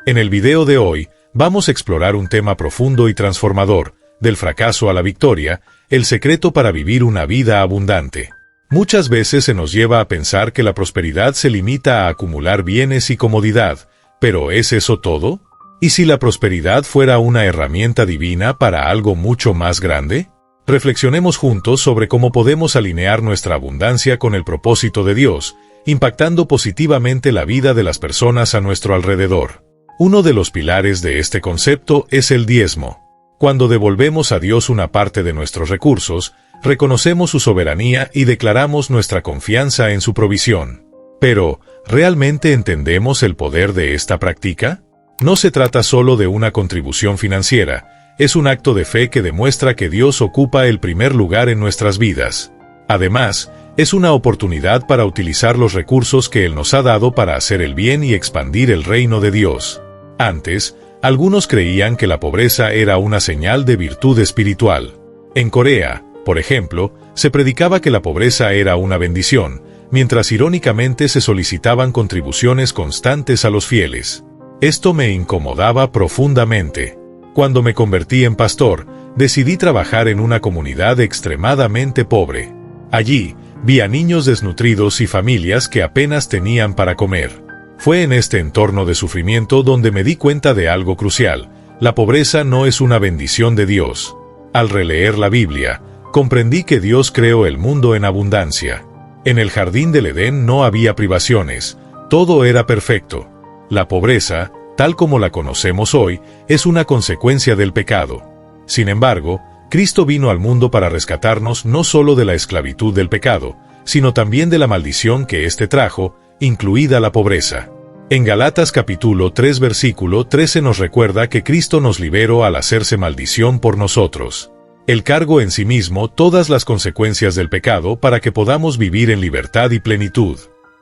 En el video de hoy, vamos a explorar un tema profundo y transformador, del fracaso a la victoria, el secreto para vivir una vida abundante. Muchas veces se nos lleva a pensar que la prosperidad se limita a acumular bienes y comodidad, pero ¿es eso todo? ¿Y si la prosperidad fuera una herramienta divina para algo mucho más grande? Reflexionemos juntos sobre cómo podemos alinear nuestra abundancia con el propósito de Dios, impactando positivamente la vida de las personas a nuestro alrededor. Uno de los pilares de este concepto es el diezmo. Cuando devolvemos a Dios una parte de nuestros recursos, reconocemos su soberanía y declaramos nuestra confianza en su provisión. Pero, ¿realmente entendemos el poder de esta práctica? No se trata solo de una contribución financiera, es un acto de fe que demuestra que Dios ocupa el primer lugar en nuestras vidas. Además, es una oportunidad para utilizar los recursos que Él nos ha dado para hacer el bien y expandir el reino de Dios. Antes, algunos creían que la pobreza era una señal de virtud espiritual. En Corea, por ejemplo, se predicaba que la pobreza era una bendición, mientras irónicamente se solicitaban contribuciones constantes a los fieles. Esto me incomodaba profundamente. Cuando me convertí en pastor, decidí trabajar en una comunidad extremadamente pobre. Allí, vi a niños desnutridos y familias que apenas tenían para comer. Fue en este entorno de sufrimiento donde me di cuenta de algo crucial: la pobreza no es una bendición de Dios. Al releer la Biblia, comprendí que Dios creó el mundo en abundancia. En el jardín del Edén no había privaciones, todo era perfecto. La pobreza, tal como la conocemos hoy, es una consecuencia del pecado. Sin embargo, Cristo vino al mundo para rescatarnos no solo de la esclavitud del pecado, sino también de la maldición que éste trajo, incluida la pobreza. En Galatas capítulo 3 versículo 13 nos recuerda que Cristo nos liberó al hacerse maldición por nosotros. Él cargó en sí mismo todas las consecuencias del pecado para que podamos vivir en libertad y plenitud.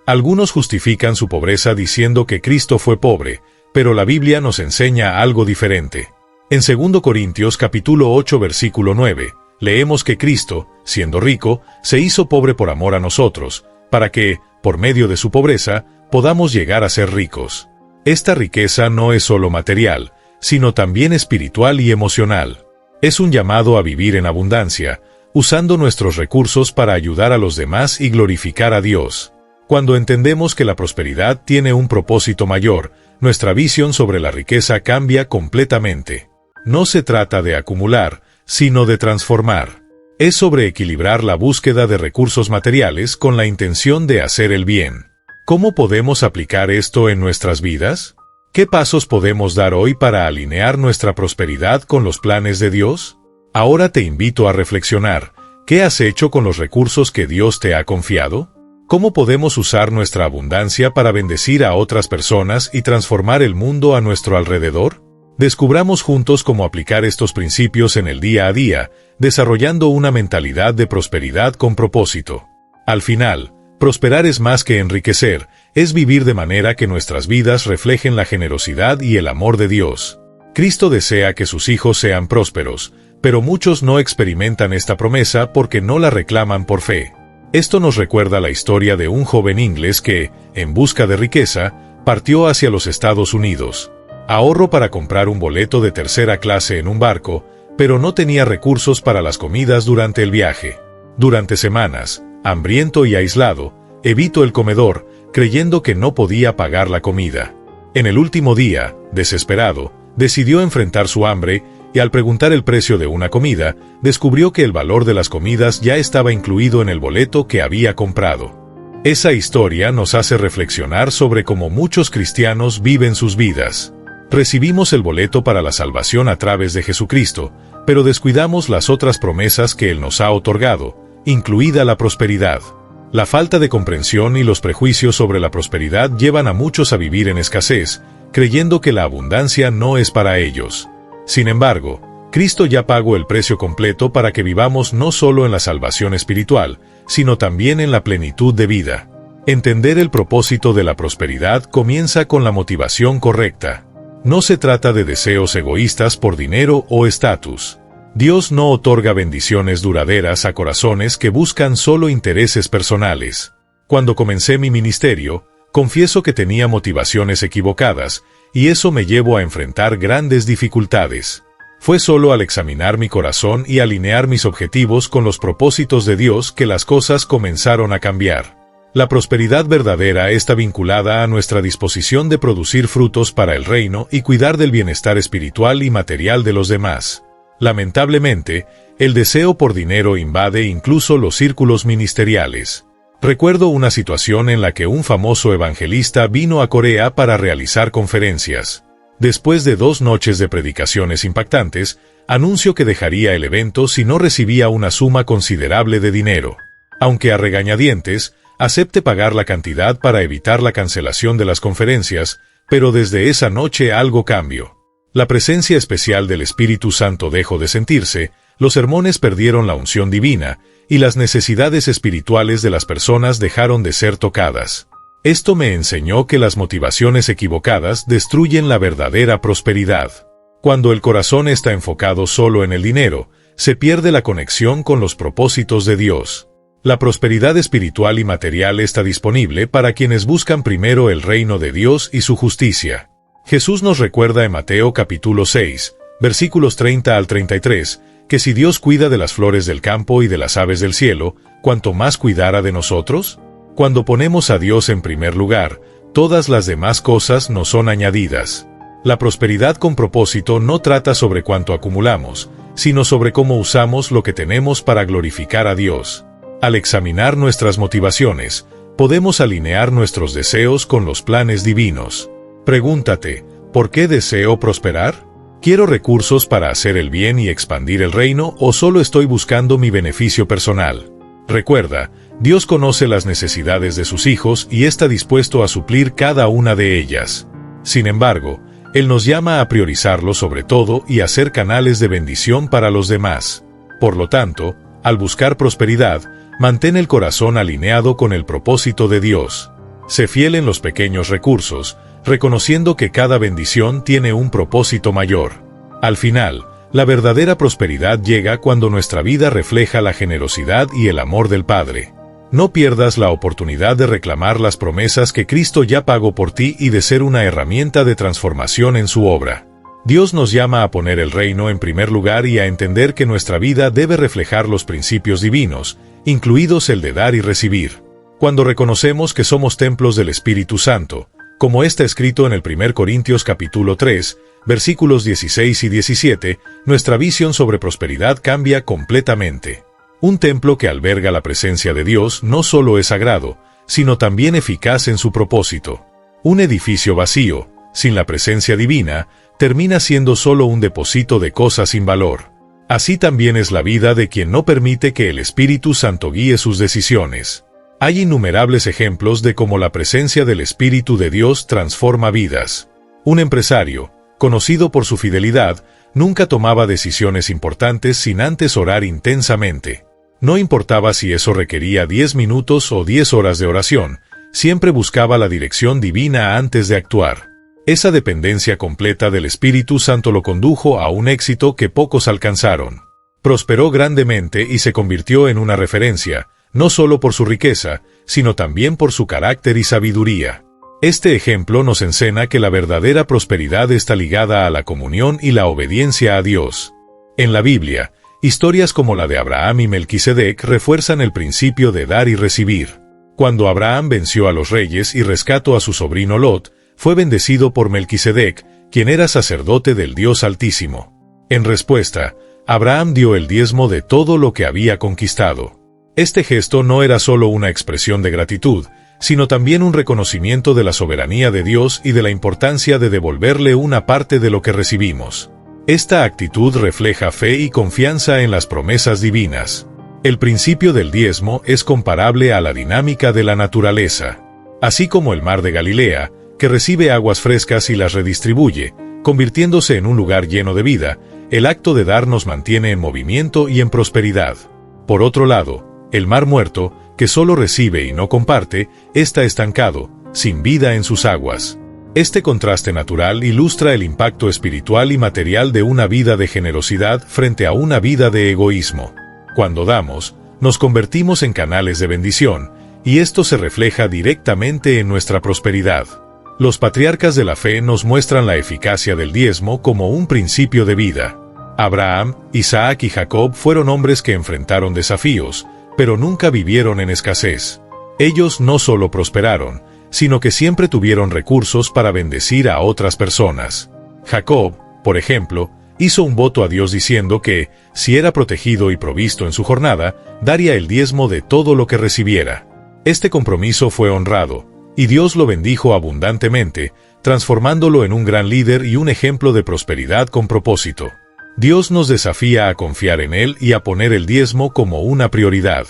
Algunos justifican su pobreza diciendo que Cristo fue pobre, pero la Biblia nos enseña algo diferente. En 2 Corintios capítulo 8 versículo 9, leemos que Cristo, siendo rico, se hizo pobre por amor a nosotros, para que, por medio de su pobreza, podamos llegar a ser ricos. Esta riqueza no es solo material, sino también espiritual y emocional. Es un llamado a vivir en abundancia, usando nuestros recursos para ayudar a los demás y glorificar a Dios. Cuando entendemos que la prosperidad tiene un propósito mayor, nuestra visión sobre la riqueza cambia completamente. No se trata de acumular, sino de transformar. Es sobre equilibrar la búsqueda de recursos materiales con la intención de hacer el bien. ¿Cómo podemos aplicar esto en nuestras vidas? ¿Qué pasos podemos dar hoy para alinear nuestra prosperidad con los planes de Dios? Ahora te invito a reflexionar. ¿Qué has hecho con los recursos que Dios te ha confiado? ¿Cómo podemos usar nuestra abundancia para bendecir a otras personas y transformar el mundo a nuestro alrededor? Descubramos juntos cómo aplicar estos principios en el día a día, desarrollando una mentalidad de prosperidad con propósito. Al final, prosperar es más que enriquecer, es vivir de manera que nuestras vidas reflejen la generosidad y el amor de Dios. Cristo desea que sus hijos sean prósperos, pero muchos no experimentan esta promesa porque no la reclaman por fe. Esto nos recuerda la historia de un joven inglés que, en busca de riqueza, partió hacia los Estados Unidos. Ahorró para comprar un boleto de tercera clase en un barco, pero no tenía recursos para las comidas durante el viaje. Durante semanas, hambriento y aislado, evitó el comedor, creyendo que no podía pagar la comida. En el último día, desesperado, decidió enfrentar su hambre y al preguntar el precio de una comida, descubrió que el valor de las comidas ya estaba incluido en el boleto que había comprado. Esa historia nos hace reflexionar sobre cómo muchos cristianos viven sus vidas. Recibimos el boleto para la salvación a través de Jesucristo, pero descuidamos las otras promesas que Él nos ha otorgado, incluida la prosperidad. La falta de comprensión y los prejuicios sobre la prosperidad llevan a muchos a vivir en escasez, creyendo que la abundancia no es para ellos. Sin embargo, Cristo ya pagó el precio completo para que vivamos no solo en la salvación espiritual, sino también en la plenitud de vida. Entender el propósito de la prosperidad comienza con la motivación correcta. No se trata de deseos egoístas por dinero o estatus. Dios no otorga bendiciones duraderas a corazones que buscan solo intereses personales. Cuando comencé mi ministerio, confieso que tenía motivaciones equivocadas, y eso me llevó a enfrentar grandes dificultades. Fue solo al examinar mi corazón y alinear mis objetivos con los propósitos de Dios que las cosas comenzaron a cambiar. La prosperidad verdadera está vinculada a nuestra disposición de producir frutos para el reino y cuidar del bienestar espiritual y material de los demás. Lamentablemente, el deseo por dinero invade incluso los círculos ministeriales. Recuerdo una situación en la que un famoso evangelista vino a Corea para realizar conferencias. Después de 2 noches de predicaciones impactantes, anunció que dejaría el evento si no recibía una suma considerable de dinero. Aunque a regañadientes, acepte pagar la cantidad para evitar la cancelación de las conferencias, pero desde esa noche algo cambió. La presencia especial del Espíritu Santo dejó de sentirse, los sermones perdieron la unción divina, y las necesidades espirituales de las personas dejaron de ser tocadas. Esto me enseñó que las motivaciones equivocadas destruyen la verdadera prosperidad. Cuando el corazón está enfocado solo en el dinero, se pierde la conexión con los propósitos de Dios. La prosperidad espiritual y material está disponible para quienes buscan primero el reino de Dios y su justicia. Jesús nos recuerda en Mateo capítulo 6, versículos 30 al 33, que si Dios cuida de las flores del campo y de las aves del cielo, ¿cuánto más cuidará de nosotros? Cuando ponemos a Dios en primer lugar, todas las demás cosas nos son añadidas. La prosperidad con propósito no trata sobre cuánto acumulamos, sino sobre cómo usamos lo que tenemos para glorificar a Dios. Al examinar nuestras motivaciones, podemos alinear nuestros deseos con los planes divinos. Pregúntate, ¿por qué deseo prosperar? ¿Quiero recursos para hacer el bien y expandir el reino o solo estoy buscando mi beneficio personal? Recuerda, Dios conoce las necesidades de sus hijos y está dispuesto a suplir cada una de ellas. Sin embargo, Él nos llama a priorizarlo sobre todo y a ser canales de bendición para los demás. Por lo tanto, al buscar prosperidad, mantén el corazón alineado con el propósito de Dios. Sé fiel en los pequeños recursos, reconociendo que cada bendición tiene un propósito mayor. Al final, la verdadera prosperidad llega cuando nuestra vida refleja la generosidad y el amor del Padre. No pierdas la oportunidad de reclamar las promesas que Cristo ya pagó por ti y de ser una herramienta de transformación en su obra. Dios nos llama a poner el reino en primer lugar y a entender que nuestra vida debe reflejar los principios divinos, incluidos el de dar y recibir. Cuando reconocemos que somos templos del Espíritu Santo, como está escrito en el 1 Corintios capítulo 3, versículos 16 y 17, nuestra visión sobre prosperidad cambia completamente. Un templo que alberga la presencia de Dios no solo es sagrado, sino también eficaz en su propósito. Un edificio vacío, sin la presencia divina, termina siendo solo un depósito de cosas sin valor. Así también es la vida de quien no permite que el Espíritu Santo guíe sus decisiones. Hay innumerables ejemplos de cómo la presencia del Espíritu de Dios transforma vidas. Un empresario, conocido por su fidelidad, nunca tomaba decisiones importantes sin antes orar intensamente. No importaba si eso requería 10 minutos o 10 horas de oración, siempre buscaba la dirección divina antes de actuar. Esa dependencia completa del Espíritu Santo lo condujo a un éxito que pocos alcanzaron. Prosperó grandemente y se convirtió en una referencia, no solo por su riqueza, sino también por su carácter y sabiduría. Este ejemplo nos enseña que la verdadera prosperidad está ligada a la comunión y la obediencia a Dios. En la Biblia, historias como la de Abraham y Melquisedec refuerzan el principio de dar y recibir. Cuando Abraham venció a los reyes y rescató a su sobrino Lot, fue bendecido por Melquisedec, quien era sacerdote del Dios Altísimo. En respuesta, Abraham dio el diezmo de todo lo que había conquistado. Este gesto no era solo una expresión de gratitud, sino también un reconocimiento de la soberanía de Dios y de la importancia de devolverle una parte de lo que recibimos. Esta actitud refleja fe y confianza en las promesas divinas. El principio del diezmo es comparable a la dinámica de la naturaleza. Así como el mar de Galilea, que recibe aguas frescas y las redistribuye, convirtiéndose en un lugar lleno de vida, el acto de dar nos mantiene en movimiento y en prosperidad. Por otro lado, el mar muerto, que solo recibe y no comparte, está estancado, sin vida en sus aguas. Este contraste natural ilustra el impacto espiritual y material de una vida de generosidad frente a una vida de egoísmo. Cuando damos, nos convertimos en canales de bendición, y esto se refleja directamente en nuestra prosperidad. Los patriarcas de la fe nos muestran la eficacia del diezmo como un principio de vida. Abraham, Isaac y Jacob fueron hombres que enfrentaron desafíos, pero nunca vivieron en escasez. Ellos no solo prosperaron, sino que siempre tuvieron recursos para bendecir a otras personas. Jacob, por ejemplo, hizo un voto a Dios diciendo que, si era protegido y provisto en su jornada, daría el diezmo de todo lo que recibiera. Este compromiso fue honrado, y Dios lo bendijo abundantemente, transformándolo en un gran líder y un ejemplo de prosperidad con propósito. Dios nos desafía a confiar en Él y a poner el diezmo como una prioridad.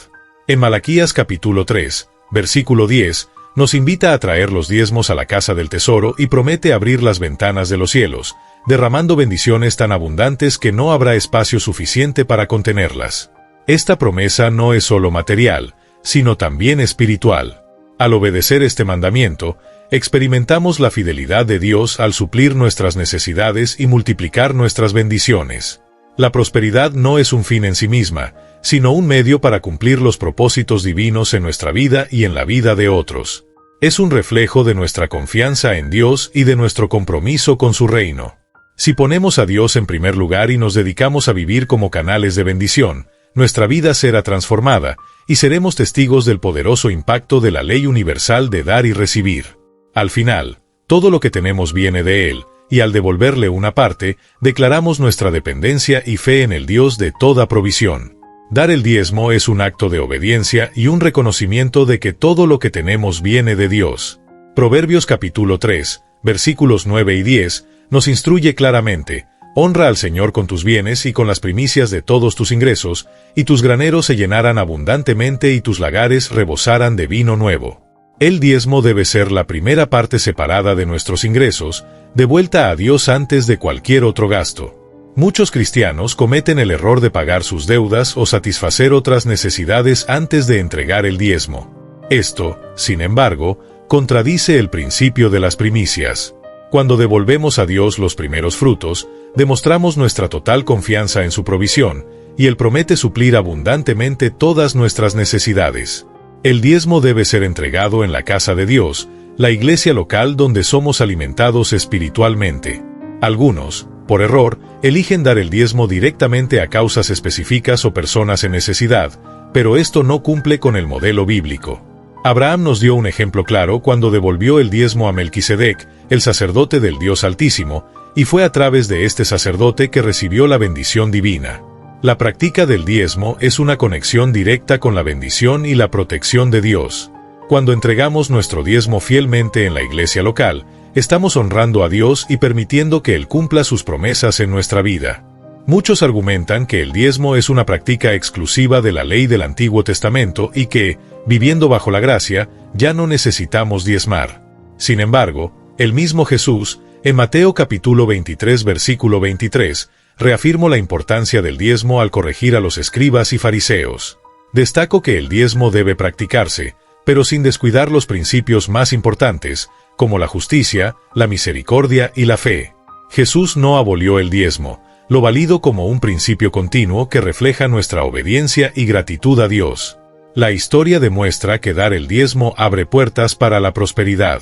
En Malaquías capítulo 3, versículo 10, nos invita a traer los diezmos a la casa del tesoro y promete abrir las ventanas de los cielos, derramando bendiciones tan abundantes que no habrá espacio suficiente para contenerlas. Esta promesa no es solo material, sino también espiritual. Al obedecer este mandamiento, experimentamos la fidelidad de Dios al suplir nuestras necesidades y multiplicar nuestras bendiciones. La prosperidad no es un fin en sí misma, sino un medio para cumplir los propósitos divinos en nuestra vida y en la vida de otros. Es un reflejo de nuestra confianza en Dios y de nuestro compromiso con su reino. Si ponemos a Dios en primer lugar y nos dedicamos a vivir como canales de bendición, nuestra vida será transformada, y seremos testigos del poderoso impacto de la ley universal de dar y recibir. Al final, todo lo que tenemos viene de Él, y al devolverle una parte, declaramos nuestra dependencia y fe en el Dios de toda provisión. Dar el diezmo es un acto de obediencia y un reconocimiento de que todo lo que tenemos viene de Dios. Proverbios capítulo 3, versículos 9 y 10, nos instruye claramente: honra al Señor con tus bienes y con las primicias de todos tus ingresos, y tus graneros se llenarán abundantemente y tus lagares rebosaran de vino nuevo. El diezmo debe ser la primera parte separada de nuestros ingresos, devuelta a Dios antes de cualquier otro gasto. Muchos cristianos cometen el error de pagar sus deudas o satisfacer otras necesidades antes de entregar el diezmo. Esto, sin embargo, contradice el principio de las primicias. Cuando devolvemos a Dios los primeros frutos, demostramos nuestra total confianza en su provisión, y Él promete suplir abundantemente todas nuestras necesidades. El diezmo debe ser entregado en la casa de Dios, la iglesia local donde somos alimentados espiritualmente. Algunos, por error, eligen dar el diezmo directamente a causas específicas o personas en necesidad, pero esto no cumple con el modelo bíblico. Abraham nos dio un ejemplo claro cuando devolvió el diezmo a Melquisedec, el sacerdote del Dios Altísimo, y fue a través de este sacerdote que recibió la bendición divina. La práctica del diezmo es una conexión directa con la bendición y la protección de Dios. Cuando entregamos nuestro diezmo fielmente en la iglesia local, estamos honrando a Dios y permitiendo que Él cumpla sus promesas en nuestra vida. Muchos argumentan que el diezmo es una práctica exclusiva de la ley del Antiguo Testamento y que, viviendo bajo la gracia, ya no necesitamos diezmar. Sin embargo, el mismo Jesús, en Mateo capítulo 23 versículo 23, reafirmó la importancia del diezmo al corregir a los escribas y fariseos. Destaco que el diezmo debe practicarse, pero sin descuidar los principios más importantes, como la justicia, la misericordia y la fe. Jesús no abolió el diezmo, lo validó como un principio continuo que refleja nuestra obediencia y gratitud a Dios. La historia demuestra que dar el diezmo abre puertas para la prosperidad.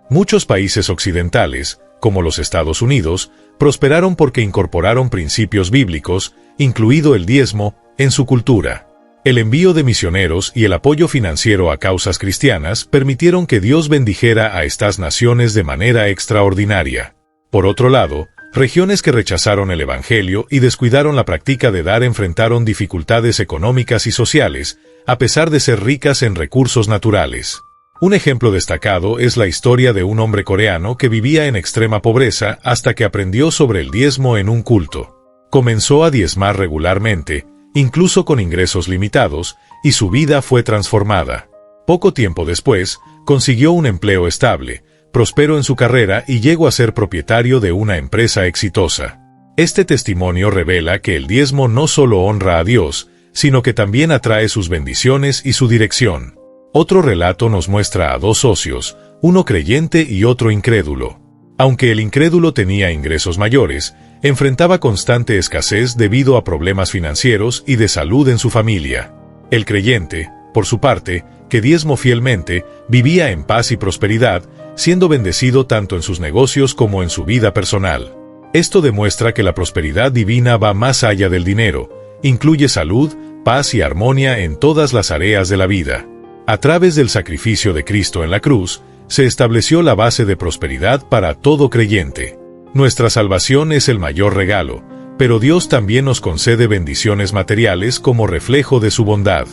Muchos países occidentales, como los Estados Unidos, prosperaron porque incorporaron principios bíblicos, incluido el diezmo, en su cultura. El envío de misioneros y el apoyo financiero a causas cristianas permitieron que Dios bendijera a estas naciones de manera extraordinaria. Por otro lado, regiones que rechazaron el Evangelio y descuidaron la práctica de dar enfrentaron dificultades económicas y sociales, a pesar de ser ricas en recursos naturales. Un ejemplo destacado es la historia de un hombre coreano que vivía en extrema pobreza hasta que aprendió sobre el diezmo en un culto. Comenzó a diezmar regularmente, incluso con ingresos limitados, y su vida fue transformada. Poco tiempo después, consiguió un empleo estable, prosperó en su carrera y llegó a ser propietario de una empresa exitosa. Este testimonio revela que el diezmo no solo honra a Dios, sino que también atrae sus bendiciones y su dirección. Otro relato nos muestra a dos socios, uno creyente y otro incrédulo. Aunque el incrédulo tenía ingresos mayores, enfrentaba constante escasez debido a problemas financieros y de salud en su familia. El creyente, por su parte, que diezmó fielmente, vivía en paz y prosperidad, siendo bendecido tanto en sus negocios como en su vida personal. Esto demuestra que la prosperidad divina va más allá del dinero, incluye salud, paz y armonía en todas las áreas de la vida. A través del sacrificio de Cristo en la cruz, se estableció la base de prosperidad para todo creyente. Nuestra salvación es el mayor regalo, pero Dios también nos concede bendiciones materiales como reflejo de su bondad.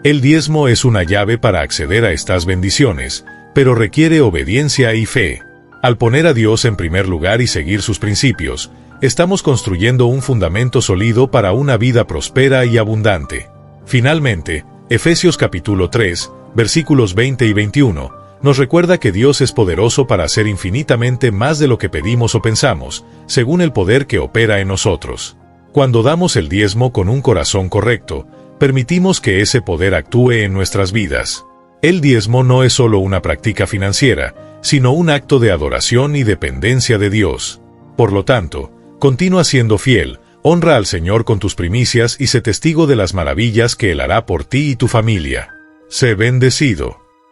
El diezmo es una llave para acceder a estas bendiciones, pero requiere obediencia y fe. Al poner a Dios en primer lugar y seguir sus principios, estamos construyendo un fundamento sólido para una vida próspera y abundante. Finalmente, Efesios capítulo 3, versículos 20 y 21, nos recuerda que Dios es poderoso para hacer infinitamente más de lo que pedimos o pensamos, según el poder que opera en nosotros. Cuando damos el diezmo con un corazón correcto, permitimos que ese poder actúe en nuestras vidas. El diezmo no es solo una práctica financiera, sino un acto de adoración y dependencia de Dios. Por lo tanto, continúa siendo fiel, honra al Señor con tus primicias y sé testigo de las maravillas que Él hará por ti y tu familia. Sé bendecido.